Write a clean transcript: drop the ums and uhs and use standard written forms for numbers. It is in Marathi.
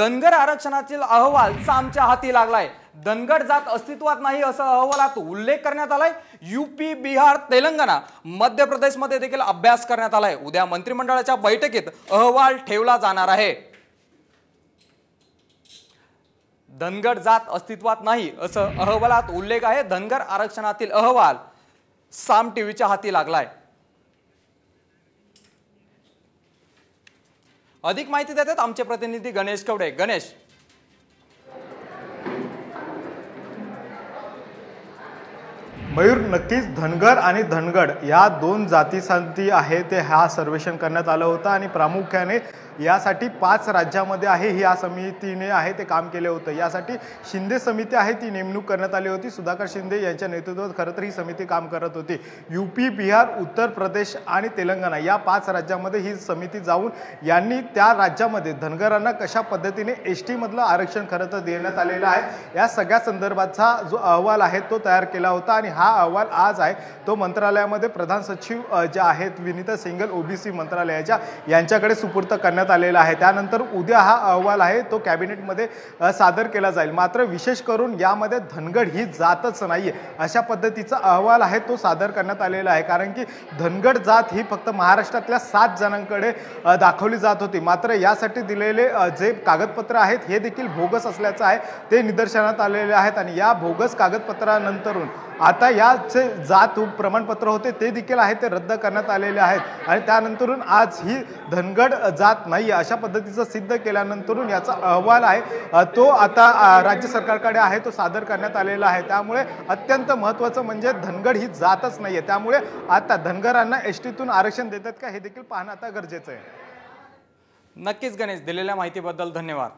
धनगर आरक्षणातील अहवाल सामच्या हाती लागलाय। धनगर जात अस्तित्वात नाही असं अहवालात उल्लेख करण्यात आलाय। यूपी, बिहार, तेलंगणा, मध्य प्रदेशमध्ये देखील अभ्यास करण्यात आलाय। उद्या मंत्रिमंडळाच्या बैठकीत अहवाल ठेवला जाणार आहे। धनगर जात अस्तित्वात नाही असं अहवालात उल्लेख आहे। धनगर आरक्षणातील अहवाल साम टीव्हीच्या हाती लागलाय। अधिक माहिती देतात आमचे प्रतिनिधी गणेश कवडे। गणेश, मयूर, नक्कीच धनगर आणि धनगड या दोन जातीसाठी आहे ते हा सर्वेक्षण करण्यात आलं होतं आणि प्रामुख्याने यासाठी 5 राज्यामध्ये आहे या समितीने आहे ते काम केले होतं। यासाठी शिंदे समिती आहे ती नेमणूक करण्यात आली होती। सुधाकर शिंदे यांच्या नेतृत्वात खरं तर ही समिती काम करत होती। यूपी, बिहार, उत्तर प्रदेश आणि तेलंगणा या 5 राज्यामध्ये ही समिती जाऊन यांनी त्या राज्यामध्ये धनगरांना कशा पद्धतीने एसटी मधलं आरक्षण खरं तर देण्यात आलेलं आहे या सगळ्या संदर्भाचा जो अहवाल आहे तो तयार केला होता आणि हा अहवाल आज आहे तो मंत्रालयामध्ये प्रधान सचिव जे आहेत विनीता सिंगल ओबीसी मंत्रालयाच्या यांच्याकडे सुपूर्द करण्यात आलेला आहे। त्यानंतर उद्या हा अहवाल आहे तो कॅबिनेटमध्ये सादर केला जाईल। मात्र विशेष करून यामध्ये धनगड ही जातच नाहीये अशा पद्धतीचा अहवाल आहे तो सादर करण्यात आलेला आहे। कारण की धनगड जात ही फक्त महाराष्ट्रातल्या 7 जणांकडे दाखवली जात होती। मात्र यासाठी दिलेले जे कागदपत्र आहेत हे देखील बोगस असल्याचं आहे ते निदर्शनात आलेले आहेत आणि या बोगस कागदपत्रानंतरून आता याचे जात प्रमाणपत्र होते ते देखील आहे ते रद्द करण्यात आलेले आहेत आणि त्यानंतरून आज ही धनगड जात नाही अशा पद्धतीचं सिद्ध केल्यानंतरून याचा अहवाल आहे तो आता राज्य सरकारकडे आहे तो सादर करण्यात आलेला आहे। त्यामुळे अत्यंत महत्त्वाचं म्हणजे धनगड ही जातच नाहीये। त्यामुळे आता धनगरांना एसटीतून आरक्षण देतात का हे देखील पाहणं आता गरजेचं आहे। नक्कीच गणेश, दिलेल्या माहितीबद्दल धन्यवाद।